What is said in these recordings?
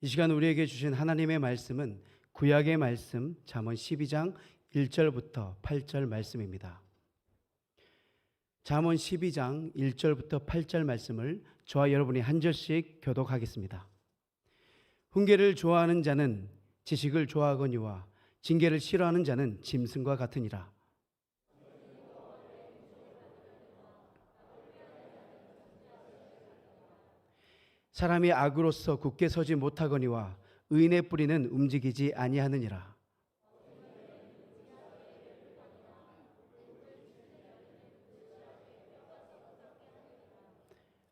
이 시간 우리에게 주신 하나님의 말씀은 구약의 말씀 잠언 12장 1절부터 8절 말씀입니다. 잠언 12장 1절부터 8절 말씀을 저와 여러분이 한 절씩 교독하겠습니다. 훈계를 좋아하는 자는 지식을 좋아하거니와 징계를 싫어하는 자는 짐승과 같으니라. 사람이 악으로서 굳게 서지 못하거니와 의인의 뿌리는 움직이지 아니하느니라.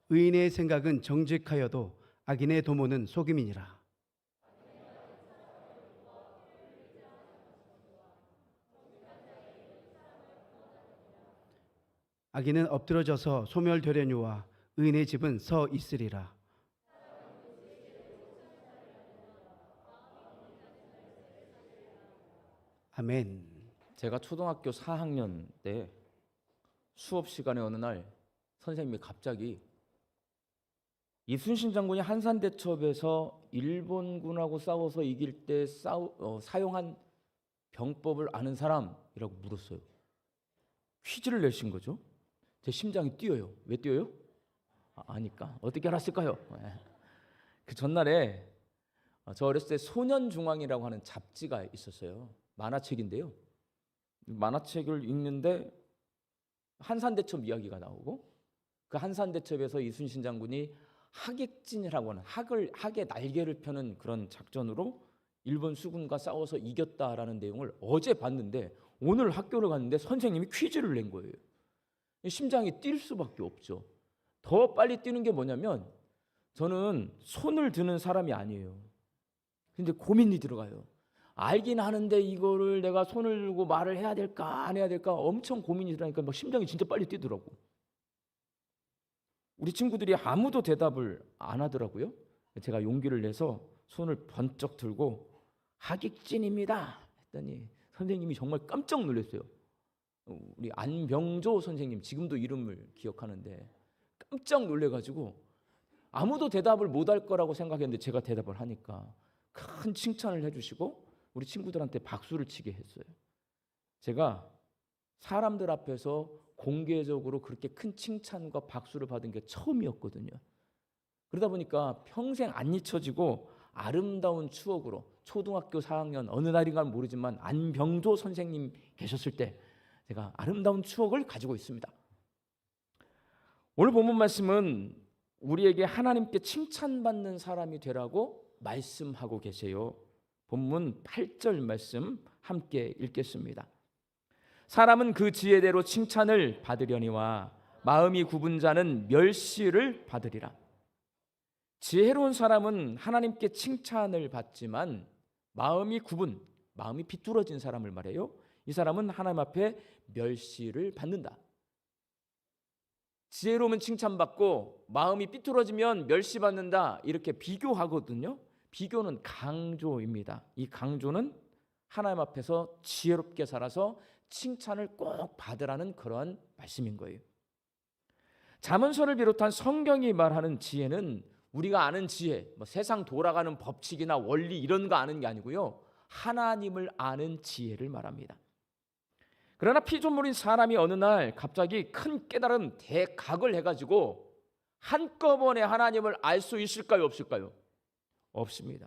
의인의 생각은 정직하여도 악인의 도모는 속임이니라. 악인은 엎드러져서 소멸되려니와 의인의 집은 서 있으리라. 아멘. 제가 초등학교 4학년 때 수업 시간에 어느 날 선생님이 갑자기 이순신 장군이 한산대첩에서 일본군하고 싸워서 이길 때 사용한 병법을 아는 사람이라고 물었어요. 퀴즈를 내신 거죠. 제 심장이 뛰어요. 왜 뛰어요? 아니까. 어떻게 알았을까요? 그 전날에 저 어렸을 때 소년중앙이라고 하는 잡지가 있었어요. 만화책인데요. 만화책을 읽는데 한산대첩 이야기가 나오고 그 한산대첩에서 이순신 장군이 하객진이라고 하는 학의 날개를 펴는 그런 작전으로 일본 수군과 싸워서 이겼다라는 내용을 어제 봤는데 오늘 학교를 갔는데 선생님이 퀴즈를 낸 거예요. 심장이 뛸 수밖에 없죠. 더 빨리 뛰는 게 뭐냐면 저는 손을 드는 사람이 아니에요. 근데 고민이 들어가요. 알긴 하는데 이거를 내가 손을 들고 말을 해야 될까 안 해야 될까 엄청 고민이 들어가니까 막 심장이 진짜 빨리 뛰더라고. 우리 친구들이 아무도 대답을 안 하더라고요. 제가 용기를 내서 손을 번쩍 들고 하객진입니다 했더니 선생님이 정말 깜짝 놀랐어요. 우리 안병조 선생님, 지금도 이름을 기억하는데 깜짝 놀래가지고 아무도 대답을 못 할 거라고 생각했는데 제가 대답을 하니까 큰 칭찬을 해주시고 우리 친구들한테 박수를 치게 했어요. 제가 사람들 앞에서 공개적으로 그렇게 큰 칭찬과 박수를 받은 게 처음이었거든요. 그러다 보니까 평생 안 잊혀지고 아름다운 추억으로 초등학교 4학년 어느 날인가는 모르지만 안병조 선생님 계셨을 때 제가 아름다운 추억을 가지고 있습니다. 오늘 본문 말씀은 우리에게 하나님께 칭찬받는 사람이 되라고 말씀하고 계세요. 본문 8절 말씀 함께 읽겠습니다. 사람은 그 지혜대로 칭찬을 받으려니와 마음이 굽은 자는 멸시를 받으리라. 지혜로운 사람은 하나님께 칭찬을 받지만 마음이 비뚤어진 사람을 말해요. 이 사람은 하나님 앞에 멸시를 받는다. 지혜로우면 칭찬받고 마음이 삐뚤어지면 멸시받는다. 이렇게 비교하거든요. 비교는 강조입니다. 이 강조는 하나님 앞에서 지혜롭게 살아서 칭찬을 꼭 받으라는 그러한 말씀인 거예요. 잠언서를 비롯한 성경이 말하는 지혜는 우리가 아는 지혜, 세상 돌아가는 법칙이나 원리 이런 거 아는 게 아니고요. 하나님을 아는 지혜를 말합니다. 그러나 피조물인 사람이 어느 날 갑자기 큰 깨달음 대각을 해가지고 한꺼번에 하나님을 알 수 있을까요? 없을까요? 없습니다.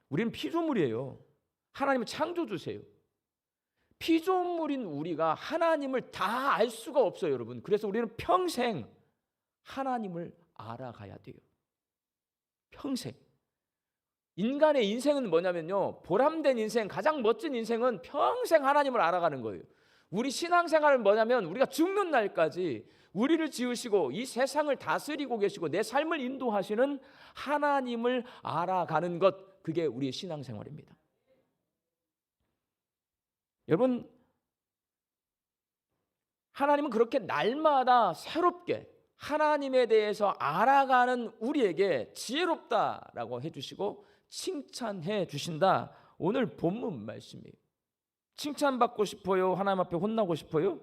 우리는 피조물이에요. 하나님은 창조주세요. 피조물인 우리가 하나님을 다 알 수가 없어요, 여러분. 그래서 우리는 평생 하나님을 알아가야 돼요. 평생. 인간의 인생은 뭐냐면요, 보람된 인생, 가장 멋진 인생은 평생 하나님을 알아가는 거예요. 우리 신앙생활은 뭐냐면 우리가 죽는 날까지 우리를 지으시고 이 세상을 다스리고 계시고 내 삶을 인도하시는 하나님을 알아가는 것, 그게 우리의 신앙생활입니다. 여러분, 하나님은 그렇게 날마다 새롭게 하나님에 대해서 알아가는 우리에게 지혜롭다라고 해주시고 칭찬해 주신다. 오늘 본문 말씀이에요. 칭찬받고 싶어요? 하나님 앞에 혼나고 싶어요?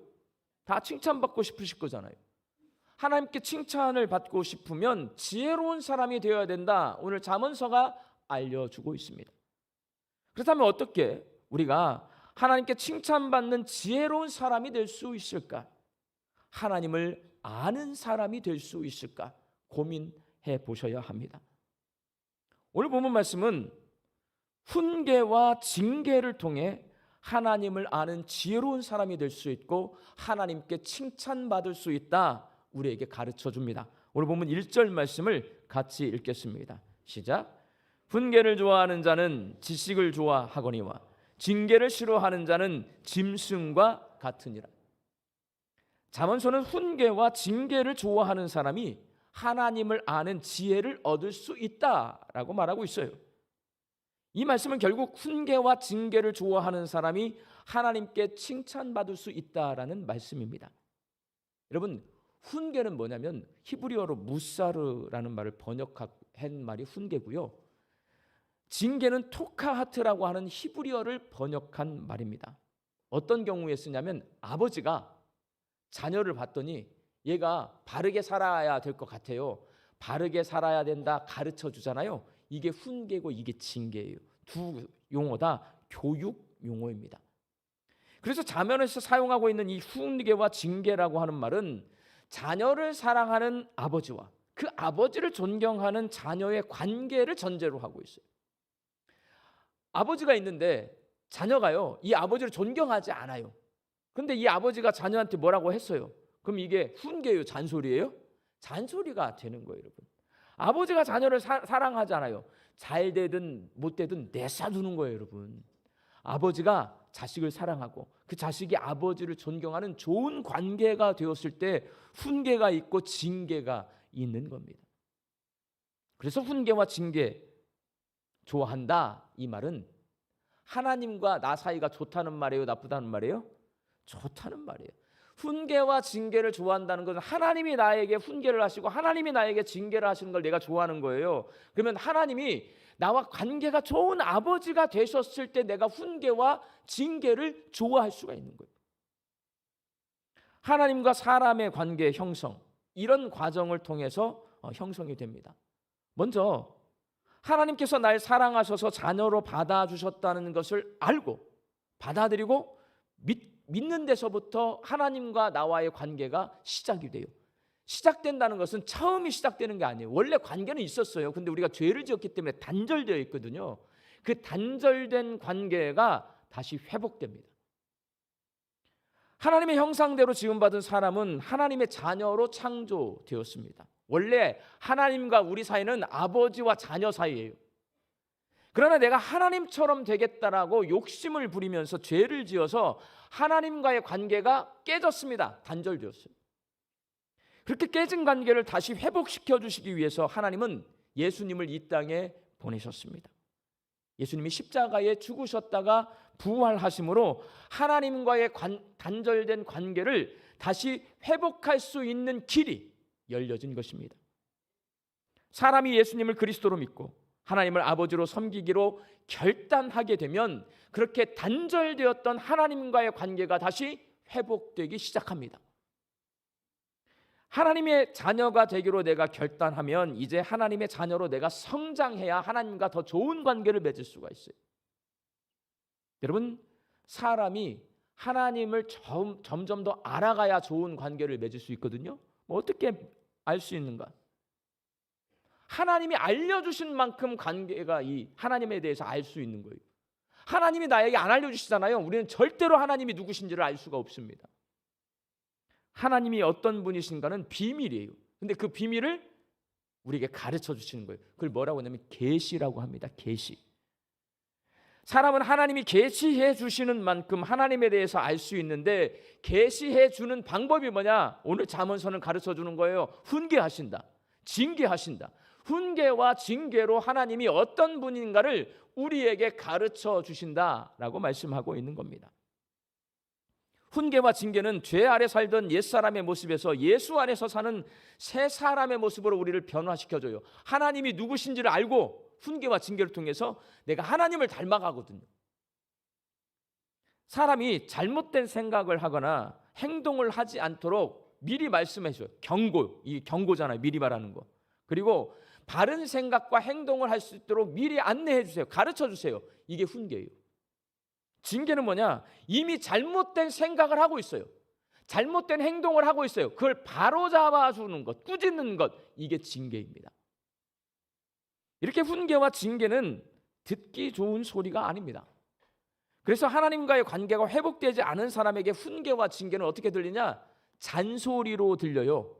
다 칭찬받고 싶으실 거잖아요. 하나님께 칭찬을 받고 싶으면 지혜로운 사람이 되어야 된다. 오늘 잠언서가 알려주고 있습니다. 그렇다면 어떻게 우리가 하나님께 칭찬받는 지혜로운 사람이 될 수 있을까? 하나님을 아는 사람이 될 수 있을까? 고민해 보셔야 합니다. 오늘 본문 말씀은 훈계와 징계를 통해 하나님을 아는 지혜로운 사람이 될 수 있고 하나님께 칭찬받을 수 있다, 우리에게 가르쳐 줍니다. 오늘 본문 1절 말씀을 같이 읽겠습니다. 시작. 훈계를 좋아하는 자는 지식을 좋아하거니와 징계를 싫어하는 자는 짐승과 같으니라. 잠언서는 훈계와 징계를 좋아하는 사람이 하나님을 아는 지혜를 얻을 수 있다라고 말하고 있어요. 이 말씀은 결국 훈계와 징계를 좋아하는 사람이 하나님께 칭찬받을 수 있다라는 말씀입니다. 여러분, 훈계는 뭐냐면 히브리어로 무사르라는 말을 번역한 말이 훈계고요. 징계는 토카하트라고 하는 히브리어를 번역한 말입니다. 어떤 경우에 쓰냐면 아버지가 자녀를 봤더니 얘가 바르게 살아야 될 것 같아요. 바르게 살아야 된다 가르쳐 주잖아요. 이게 훈계고 이게 징계예요. 두 용어 다 교육 용어입니다. 그래서 잠언에서 사용하고 있는 이 훈계와 징계라고 하는 말은 자녀를 사랑하는 아버지와 그 아버지를 존경하는 자녀의 관계를 전제로 하고 있어요. 아버지가 있는데 자녀가요, 이 아버지를 존경하지 않아요. 그런데 이 아버지가 자녀한테 뭐라고 했어요? 그럼 이게 훈계예요, 잔소리예요? 잔소리가 되는 거예요, 여러분. 아버지가 자녀를 사랑하지 않아요. 잘 되든 못 되든 내사두는 거예요, 여러분. 아버지가 자식을 사랑하고 그 자식이 아버지를 존경하는 좋은 관계가 되었을 때 훈계가 있고 징계가 있는 겁니다. 그래서 훈계와 징계 좋아한다, 이 말은 하나님과 나 사이가 좋다는 말이에요, 나쁘다는 말이에요? 좋다는 말이에요. 훈계와 징계를 좋아한다는 것은 하나님이 나에게 훈계를 하시고 하나님이 나에게 징계를 하시는 걸 내가 좋아하는 거예요. 그러면 하나님이 나와 관계가 좋은 아버지가 되셨을 때 내가 훈계와 징계를 좋아할 수가 있는 거예요. 하나님과 사람의 관계 형성, 이런 과정을 통해서 형성이 됩니다. 먼저 하나님께서 날 사랑하셔서 자녀로 받아주셨다는 것을 알고 받아들이고 믿는 데서부터 하나님과 나와의 관계가 시작이 돼요. 시작된다는 것은 처음이 시작되는 게 아니에요. 원래 관계는 있었어요. 근데 우리가 죄를 지었기 때문에 단절되어 있거든요. 그 단절된 관계가 다시 회복됩니다. 하나님의 형상대로 지음받은 사람은 하나님의 자녀로 창조되었습니다. 원래 하나님과 우리 사이는 아버지와 자녀 사이예요. 그러나 내가 하나님처럼 되겠다라고 욕심을 부리면서 죄를 지어서 하나님과의 관계가 깨졌습니다. 단절되었어요. 그렇게 깨진 관계를 다시 회복시켜 주시기 위해서 하나님은 예수님을 이 땅에 보내셨습니다. 예수님이 십자가에 죽으셨다가 부활하심으로 하나님과의 단절된 관계를 다시 회복할 수 있는 길이 열려진 것입니다. 사람이 예수님을 그리스도로 믿고 하나님을 아버지로 섬기기로 결단하게 되면 그렇게 단절되었던 하나님과의 관계가 다시 회복되기 시작합니다. 하나님의 자녀가 되기로 내가 결단하면 이제 하나님의 자녀로 내가 성장해야 하나님과 더 좋은 관계를 맺을 수가 있어요. 여러분, 사람이 하나님을 점점 더 알아가야 좋은 관계를 맺을 수 있거든요. 어떻게 알 수 있는가? 하나님이 알려주신 만큼 관계가 이 하나님에 대해서 알 수 있는 거예요. 하나님이 나에게 안 알려주시잖아요. 우리는 절대로 하나님이 누구신지를 알 수가 없습니다. 하나님이 어떤 분이신가는 비밀이에요. 근데 그 비밀을 우리에게 가르쳐 주시는 거예요. 그걸 뭐라고 하냐면 계시라고 합니다. 계시. 사람은 하나님이 계시해 주시는 만큼 하나님에 대해서 알 수 있는데 계시해 주는 방법이 뭐냐? 오늘 잠언서는 가르쳐 주는 거예요. 훈계하신다. 징계하신다. 훈계와 징계로 하나님이 어떤 분인가를 우리에게 가르쳐 주신다라고 말씀하고 있는 겁니다. 훈계와 징계는 죄 아래 살던 옛사람의 모습에서 예수 안에서 사는 새 사람의 모습으로 우리를 변화시켜줘요. 하나님이 누구신지를 알고 훈계와 징계를 통해서 내가 하나님을 닮아가거든요. 사람이 잘못된 생각을 하거나 행동을 하지 않도록 미리 말씀해 줘요. 경고, 이 경고잖아요. 미리 말하는 거. 그리고 바른 생각과 행동을 할 수 있도록 미리 안내해 주세요. 가르쳐 주세요. 이게 훈계예요. 징계는 뭐냐? 이미 잘못된 생각을 하고 있어요. 잘못된 행동을 하고 있어요. 그걸 바로잡아 주는 것, 꾸짖는 것, 이게 징계입니다. 이렇게 훈계와 징계는 듣기 좋은 소리가 아닙니다. 그래서 하나님과의 관계가 회복되지 않은 사람에게 훈계와 징계는 어떻게 들리냐? 잔소리로 들려요.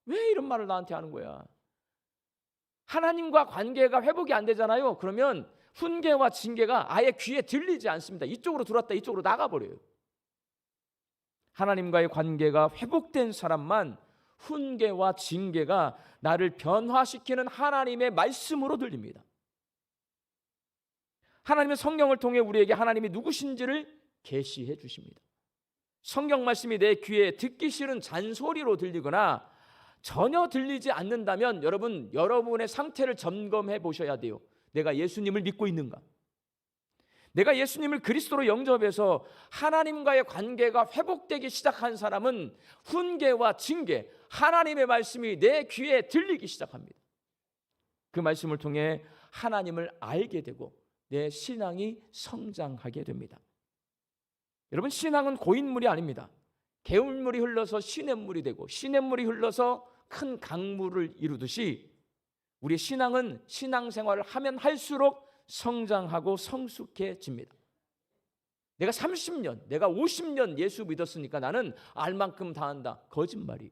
왜 이런 말을 나한테 하는 거야? 하나님과 관계가 회복이 안 되잖아요. 그러면 훈계와 징계가 아예 귀에 들리지 않습니다. 이쪽으로 들어왔다 이쪽으로 나가버려요. 하나님과의 관계가 회복된 사람만 훈계와 징계가 나를 변화시키는 하나님의 말씀으로 들립니다. 하나님은 성경을 통해 우리에게 하나님이 누구신지를 계시해 주십니다. 성경 말씀이 내 귀에 듣기 싫은 잔소리로 들리거나 전혀 들리지 않는다면 여러분의 상태를 점검해 보셔야 돼요. 내가 예수님을 믿고 있는가? 내가 예수님을 그리스도로 영접해서 하나님과의 관계가 회복되기 시작한 사람은 훈계와 징계, 하나님의 말씀이 내 귀에 들리기 시작합니다. 그 말씀을 통해 하나님을 알게 되고 내 신앙이 성장하게 됩니다. 여러분, 신앙은 고인물이 아닙니다. 개울물이 흘러서 시냇물이 되고 시냇물이 흘러서 큰 강물을 이루듯이 우리 신앙은 신앙생활을 하면 할수록 성장하고 성숙해집니다. 내가 30년, 내가 50년 예수 믿었으니까 나는 알 만큼 다 안다. 거짓말이에요.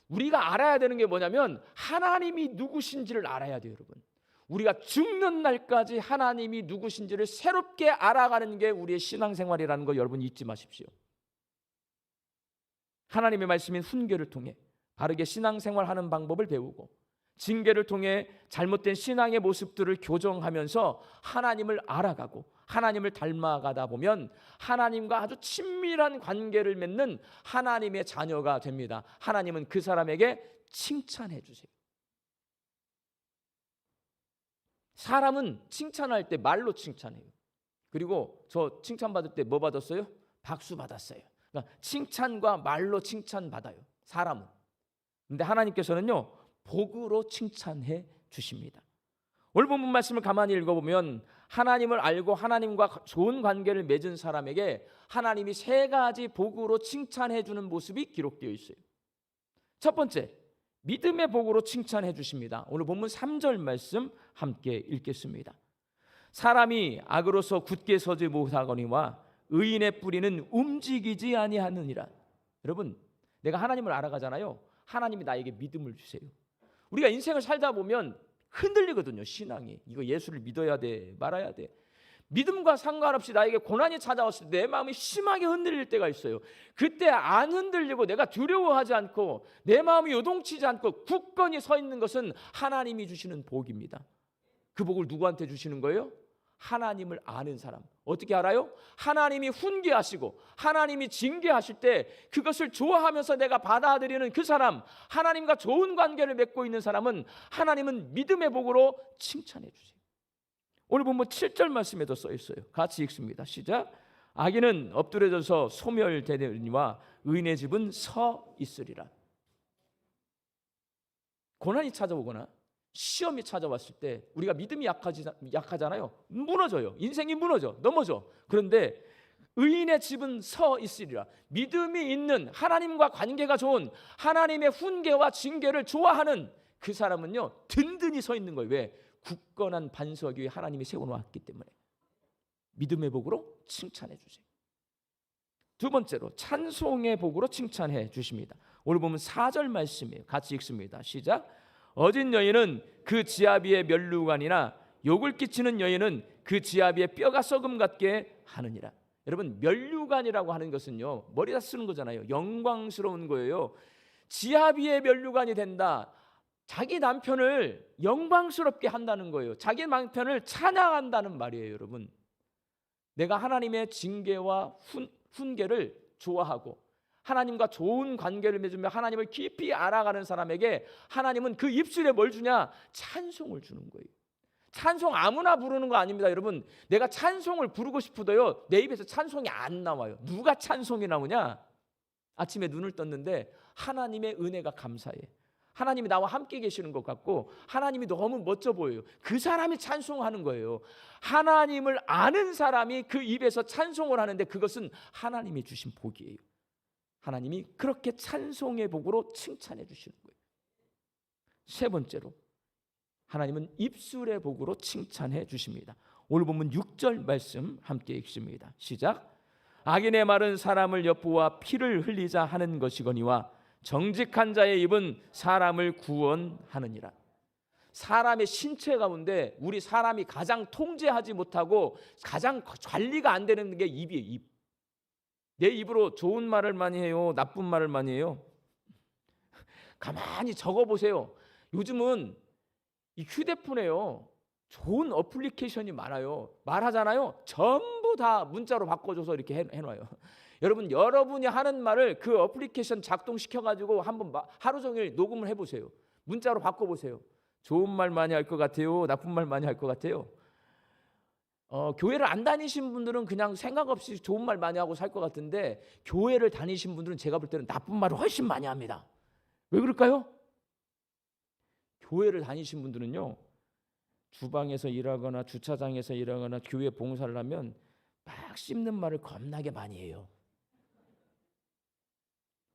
우리가 알아야 되는 게 뭐냐면 하나님이 누구신지를 알아야 돼요, 여러분. 우리가 죽는 날까지 하나님이 누구신지를 새롭게 알아가는 게 우리의 신앙생활이라는 거 여러분 잊지 마십시오. 하나님의 말씀인 훈계를 통해 바르게 신앙생활하는 방법을 배우고 징계를 통해 잘못된 신앙의 모습들을 교정하면서 하나님을 알아가고 하나님을 닮아가다 보면 하나님과 아주 친밀한 관계를 맺는 하나님의 자녀가 됩니다. 하나님은 그 사람에게 칭찬해 주세요. 사람은 칭찬할 때 말로 칭찬해요. 그리고 저 칭찬받을 때 뭐 받았어요? 박수 받았어요. 그러니까 칭찬과 말로 칭찬받아요, 사람은. 근데 하나님께서는요, 복으로 칭찬해 주십니다. 오늘 본문 말씀을 가만히 읽어보면 하나님을 알고 하나님과 좋은 관계를 맺은 사람에게 하나님이 세 가지 복으로 칭찬해 주는 모습이 기록되어 있어요. 첫 번째, 믿음의 복으로 칭찬해 주십니다. 오늘 본문 3절 말씀 함께 읽겠습니다. 사람이 악으로서 굳게 서지 못하거니와 의인의 뿌리는 움직이지 아니하느니라. 여러분, 내가 하나님을 알아가잖아요. 하나님이 나에게 믿음을 주세요. 우리가 인생을 살다 보면 흔들리거든요, 신앙이. 이거 예수를 믿어야 돼, 말아야 돼. 믿음과 상관없이 나에게 고난이 찾아왔을 때 내 마음이 심하게 흔들릴 때가 있어요. 그때 안 흔들리고 내가 두려워하지 않고 내 마음이 요동치지 않고 굳건히 서 있는 것은 하나님이 주시는 복입니다. 그 복을 누구한테 주시는 거예요? 하나님을 아는 사람. 어떻게 알아요? 하나님이 훈계하시고 하나님이 징계하실 때 그것을 좋아하면서 내가 받아들이는 그 사람, 하나님과 좋은 관계를 맺고 있는 사람은 하나님은 믿음의 복으로 칭찬해 주세요. 오늘 본문 7절 말씀에도 써 있어요. 같이 읽습니다. 시작. 악인은 엎드려져서 소멸되느니와 의인의 집은 서 있으리라. 고난이 찾아오거나 시험이 찾아왔을 때 우리가 믿음이 약하잖아요. 무너져요. 인생이 무너져, 넘어져. 그런데 의인의 집은 서 있으리라. 믿음이 있는, 하나님과 관계가 좋은, 하나님의 훈계와 징계를 좋아하는 그 사람은요, 든든히 서 있는 거예요. 왜? 굳건한 반석 위에 하나님이 세워놓았기 때문에. 믿음의 복으로 칭찬해 주세요. 두 번째로 찬송의 복으로 칭찬해 주십니다. 오늘 보면 4절 말씀이에요. 같이 읽습니다. 시작. 어진 여인은 그 지아비의 면류관이나 욕을 끼치는 여인은 그 지아비의 뼈가 썩음 같게 하느니라. 여러분, 면류관이라고 하는 것은요, 머리다 쓰는 거잖아요. 영광스러운 거예요. 지아비의 면류관이 된다. 자기 남편을 영광스럽게 한다는 거예요. 자기 남편을 찬양한다는 말이에요, 여러분. 내가 하나님의 징계와 훈계를 좋아하고 하나님과 좋은 관계를 맺으며 하나님을 깊이 알아가는 사람에게 하나님은 그 입술에 뭘 주냐? 찬송을 주는 거예요. 찬송 아무나 부르는 거 아닙니다, 여러분. 내가 찬송을 부르고 싶어도요, 내 입에서 찬송이 안 나와요. 누가 찬송이 나오냐? 아침에 눈을 떴는데 하나님의 은혜가 감사해. 하나님이 나와 함께 계시는 것 같고 하나님이 너무 멋져 보여요. 그 사람이 찬송하는 거예요. 하나님을 아는 사람이 그 입에서 찬송을 하는데 그것은 하나님이 주신 복이에요. 하나님이 그렇게 찬송의 복으로 칭찬해 주시는 거예요. 세 번째로 하나님은 입술의 복으로 칭찬해 주십니다. 오늘 본문 6절 말씀 함께 읽습니다. 시작. 악인의 말은 사람을 엿보아 피를 흘리자 하는 것이거니와 정직한 자의 입은 사람을 구원하느니라. 사람의 신체 가운데 우리 사람이 가장 통제하지 못하고 가장 관리가 안 되는 게 입이에요. 입. 내 입으로 좋은 말을 많이 해요, 나쁜 말을 많이 해요? 가만히 적어보세요. 요즘은 이 휴대폰에요 좋은 어플리케이션이 많아요. 말하잖아요, 전부 다 문자로 바꿔줘서 이렇게 해놔요. 여러분이 하는 말을 그 어플리케이션 작동시켜가지고 한번 하루 종일 녹음을 해보세요. 문자로 바꿔보세요. 좋은 말 많이 할 것 같아요, 나쁜 말 많이 할 것 같아요? 교회를 안 다니신 분들은 그냥 생각 없이 좋은 말 많이 하고 살 것 같은데, 교회를 다니신 분들은 제가 볼 때는 나쁜 말을 훨씬 많이 합니다. 왜 그럴까요? 교회를 다니신 분들은요, 주방에서 일하거나 주차장에서 일하거나 교회 봉사를 하면 막 씹는 말을 겁나게 많이 해요.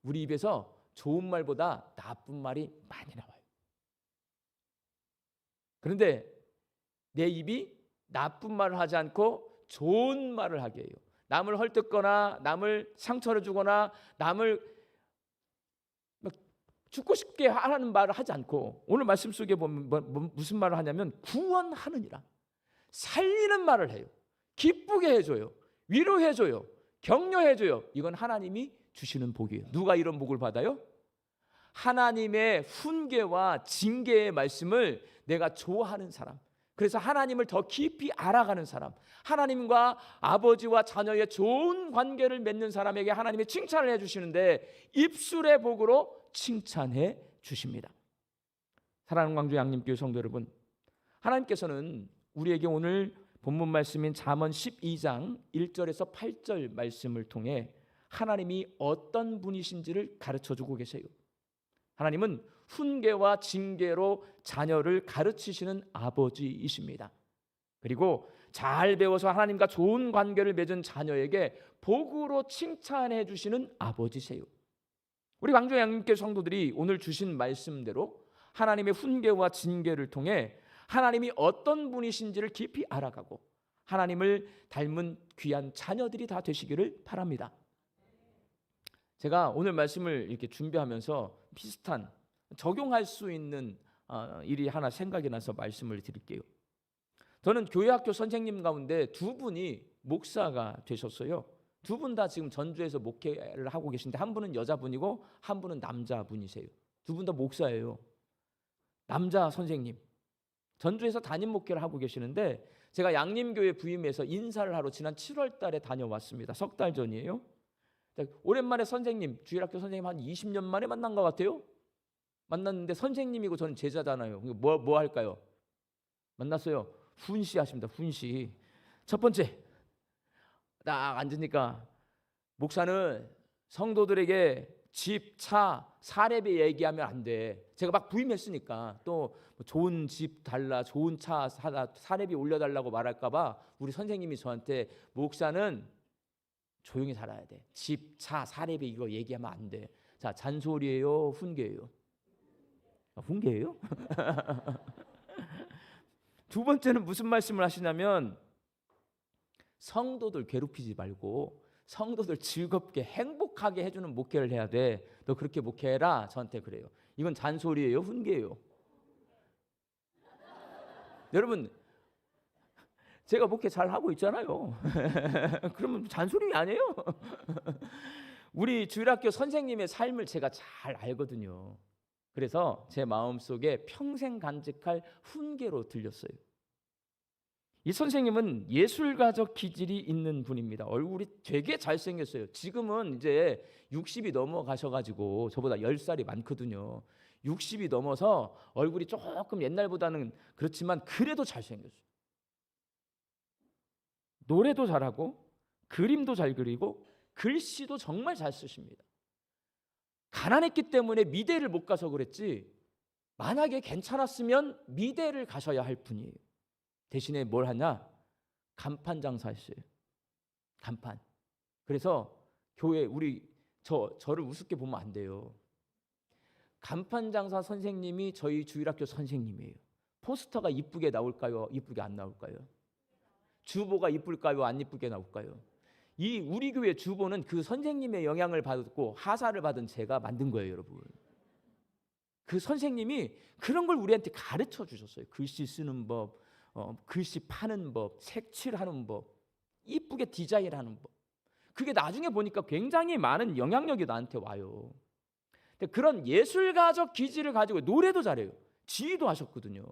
우리 입에서 좋은 말보다 나쁜 말이 많이 나와요. 그런데 내 입이 나쁜 말을 하지 않고 좋은 말을 하게 해요. 남을 헐뜯거나 남을 상처를 주거나 남을 죽고 싶게 하라는 말을 하지 않고, 오늘 말씀 속에 보면 무슨 말을 하냐면 구원하느니라. 살리는 말을 해요. 기쁘게 해줘요. 위로해줘요. 격려해줘요. 이건 하나님이 주시는 복이에요. 누가 이런 복을 받아요? 하나님의 훈계와 징계의 말씀을 내가 좋아하는 사람, 그래서 하나님을 더 깊이 알아가는 사람, 하나님과 아버지와 자녀의 좋은 관계를 맺는 사람에게 하나님이 칭찬을 해주시는데 입술의 복으로 칭찬해 주십니다. 사랑하는 광주 양림교회 성도 여러분, 하나님께서는 우리에게 오늘 본문 말씀인 잠언 12장 1절에서 8절 말씀을 통해 하나님이 어떤 분이신지를 가르쳐주고 계세요. 하나님은 훈계와 징계로 자녀를 가르치시는 아버지이십니다. 그리고 잘 배워서 하나님과 좋은 관계를 맺은 자녀에게 복으로 칭찬해 주시는 아버지세요. 우리 광주 양림교회 성도들이 오늘 주신 말씀대로 하나님의 훈계와 징계를 통해 하나님이 어떤 분이신지를 깊이 알아가고 하나님을 닮은 귀한 자녀들이 다 되시기를 바랍니다. 제가 오늘 말씀을 이렇게 준비하면서 비슷한 적용할 수 있는 일이 하나 생각이 나서 말씀을 드릴게요. 저는 교회학교 선생님 가운데 두 분이 목사가 되셨어요. 두 분 다 지금 전주에서 목회를 하고 계신데 한 분은 여자분이고 한 분은 남자분이세요. 두 분 다 목사예요. 남자 선생님, 전주에서 담임 목회를 하고 계시는데 제가 양림교회 부임해서 인사를 하러 지난 7월 달에 다녀왔습니다. 석 달 전이에요. 오랜만에 선생님, 주일학교 선생님 한 20년 만에 만난 것 같아요. 만났는데 선생님이고 저는 제자잖아요. 뭐 할까요? 만났어요. 훈시 하십니다. 훈시. 첫 번째, 딱 앉으니까 목사는 성도들에게 집, 차, 사례비 얘기하면 안 돼. 제가 막 부임했으니까 또 좋은 집 달라, 좋은 차 사다, 사례비 올려달라고 말할까 봐 우리 선생님이 저한테 목사는 조용히 살아야 돼. 집, 차, 사례비 이거 얘기하면 안 돼. 자, 잔소리예요, 훈계예요? 훈계예요? 두 번째는 무슨 말씀을 하시냐면 성도들 괴롭히지 말고 성도들 즐겁게 행복하게 해주는 목회를 해야 돼. 너 그렇게 목회해라. 저한테 그래요. 이건 잔소리예요, 훈계예요? 여러분, 제가 목회 잘 하고 있잖아요. 그러면 잔소리 아니에요? 우리 주일학교 선생님의 삶을 제가 잘 알거든요. 그래서 제 마음속에 평생 간직할 훈계로 들렸어요. 이 선생님은 예술가적 기질이 있는 분입니다. 얼굴이 되게 잘생겼어요. 지금은 이제 60이 넘어가셔가지고 저보다 10살이 많거든요. 60이 넘어서 얼굴이 조금 옛날보다는 그렇지만 그래도 잘생겼어요. 노래도 잘하고 그림도 잘 그리고 글씨도 정말 잘 쓰십니다. 가난했기 때문에 미대를 못 가서 그랬지 만약에 괜찮았으면 미대를 가셔야 할 분이에요. 대신에 뭘 하냐? 간판 장사했어요. 간판. 그래서 교회 저를 우습게 보면 안 돼요. 간판 장사 선생님이 저희 주일학교 선생님이에요. 포스터가 이쁘게 나올까요? 이쁘게 안 나올까요? 주보가 이쁠까요? 안 이쁘게 나올까요? 이 우리 교회 주보는 그 선생님의 영향을 받고 하사를 받은 제가 만든 거예요, 여러분. 그 선생님이 그런 걸 우리한테 가르쳐 주셨어요. 글씨 쓰는 법, 글씨 파는 법, 색칠하는 법, 이쁘게 디자인하는 법. 그게 나중에 보니까 굉장히 많은 영향력이 나한테 와요. 근데 그런 예술가적 기질을 가지고 노래도 잘해요. 지휘도 하셨거든요.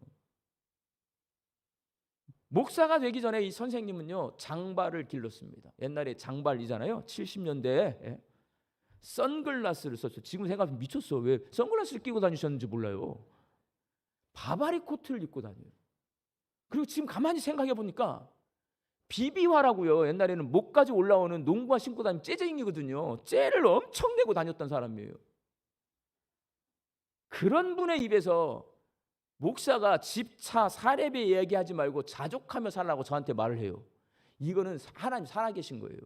목사가 되기 전에 이 선생님은요, 장발을 길렀습니다. 옛날에 장발이잖아요. 70년대에 선글라스를 썼어요. 지금 생각하면 미쳤어. 왜 선글라스를 끼고 다니셨는지 몰라요. 바바리 코트를 입고 다녀요. 그리고 지금 가만히 생각해 보니까 비비화라고요. 옛날에는 목까지 올라오는 농구화 신고 다니면 재재ing이거든요. 째를 엄청 내고 다녔던 사람이에요. 그런 분의 입에서 목사가 집, 차, 사례비 얘기하지 말고 자족하며 살라고 저한테 말을 해요. 이거는 하나님 살아계신 거예요.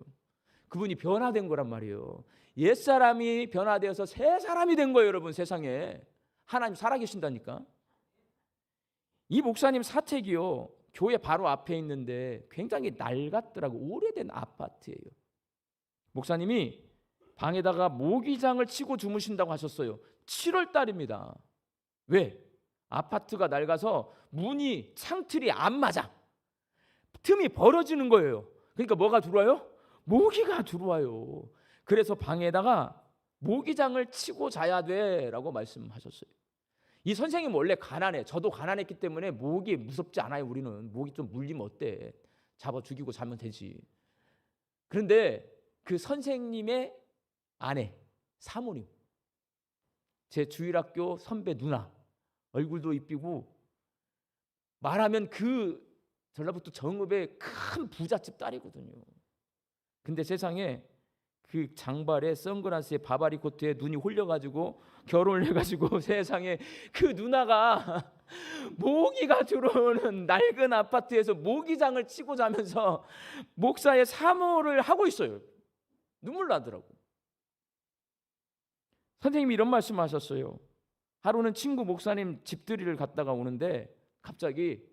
그분이 변화된 거란 말이에요. 옛사람이 변화되어서 새 사람이 된 거예요, 여러분. 세상에 하나님 살아계신다니까. 이 목사님 사택이요, 교회 바로 앞에 있는데 굉장히 낡았더라고. 오래된 아파트예요. 목사님이 방에다가 모기장을 치고 주무신다고 하셨어요. 7월 달입니다. 왜? 아파트가 낡아서 문이 창틀이 안 맞아. 틈이 벌어지는 거예요. 그러니까 뭐가 들어와요? 모기가 들어와요. 그래서 방에다가 모기장을 치고 자야 돼라고 말씀하셨어요. 이 선생님 원래 가난해. 저도 가난했기 때문에 모기 무섭지 않아요. 우리는 모기 좀 물리면 어때? 잡아 죽이고 자면 되지. 그런데 그 선생님의 아내, 사모님, 제 주일학교 선배 누나, 얼굴도 이쁘고 말하면 그 전라북도 정읍의 큰 부잣집 딸이거든요. 근데 세상에 그 장발에 선글라스에 바바리 코트에 눈이 홀려가지고 결혼을 해가지고 세상에 그 누나가 모기가 들어오는 낡은 아파트에서 모기장을 치고 자면서 목사의 사모를 하고 있어요. 눈물 나더라고. 선생님이 이런 말씀하셨어요. 하루는 친구 목사님 집들이를 갔다가 오는데 갑자기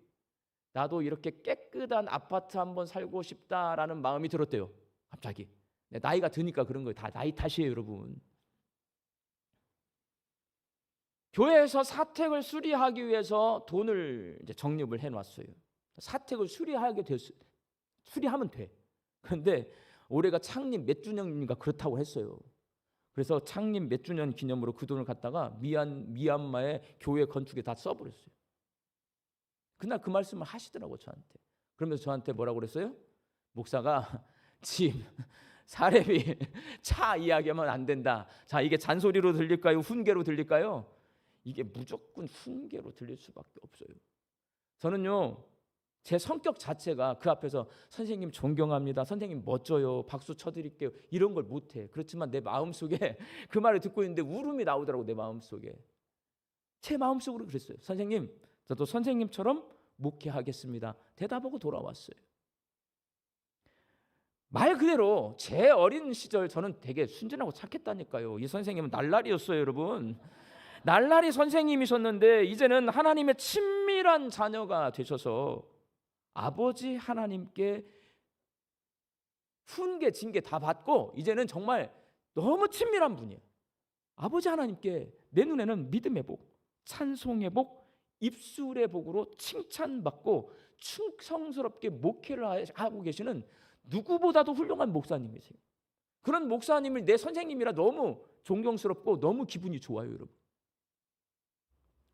나도 이렇게 깨끗한 아파트 한번 살고 싶다라는 마음이 들었대요. 갑자기. 나이가 드니까 그런 거예요. 다 나이 탓이에요, 여러분. 교회에서 사택을 수리하기 위해서 돈을 이제 적립을 해놨어요. 사택을 수리하면 돼. 그런데 올해가 창립 몇 주년인가 그렇다고 했어요. 그래서 창립 몇 주년 기념으로 그 돈을 갖다가 미얀마의 교회 건축에 다 써버렸어요. 그날 그 말씀을 하시더라고 저한테. 그러면서 저한테 뭐라고 그랬어요? 목사가 집, 사례비, 차 이야기하면 안 된다. 자, 이게 잔소리로 들릴까요? 훈계로 들릴까요? 이게 무조건 훈계로 들릴 수밖에 없어요. 저는요, 제 성격 자체가 그 앞에서 선생님 존경합니다, 선생님 멋져요, 박수 쳐드릴게요, 이런 걸 못해. 그렇지만 내 마음속에 그 말을 듣고 있는데 울음이 나오더라고. 내 마음속에. 제 마음속으로 그랬어요. 선생님, 저도 선생님처럼 목회하겠습니다. 대답하고 돌아왔어요. 말 그대로 제 어린 시절 저는 되게 순진하고 착했다니까요. 이 선생님은 날라리였어요, 여러분. 날라리 선생님이셨는데 이제는 하나님의 친밀한 자녀가 되셔서 아버지 하나님께 훈계, 징계 다 받고 이제는 정말 너무 친밀한 분이에요. 아버지 하나님께 내 눈에는 믿음의 복, 찬송의 복, 입술의 복으로 칭찬받고 충성스럽게 목회를 하고 계시는 누구보다도 훌륭한 목사님이세요. 그런 목사님을 내 선생님이라 너무 존경스럽고 너무 기분이 좋아요, 여러분.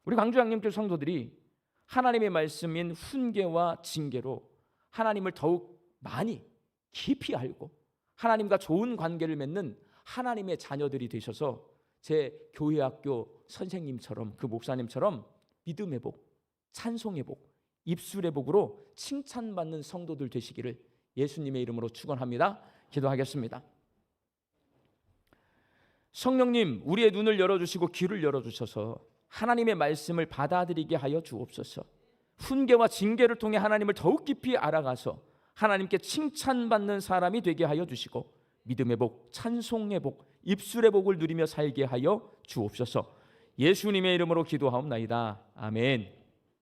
우리 광주 양림교회 성도들이 하나님의 말씀인 훈계와 징계로 하나님을 더욱 많이 깊이 알고 하나님과 좋은 관계를 맺는 하나님의 자녀들이 되셔서 제 교회학교 선생님처럼, 그 목사님처럼 믿음의 복, 찬송의 복, 입술의 복으로 칭찬받는 성도들 되시기를 예수님의 이름으로 축원합니다. 기도하겠습니다. 성령님, 우리의 눈을 열어주시고 귀를 열어주셔서 하나님의 말씀을 받아들이게 하여 주옵소서. 훈계와 징계를 통해 하나님을 더욱 깊이 알아가서 하나님께 칭찬받는 사람이 되게 하여 주시고 믿음의 복, 찬송의 복, 입술의 복을 누리며 살게 하여 주옵소서. 예수님의 이름으로 기도하옵나이다. 아멘.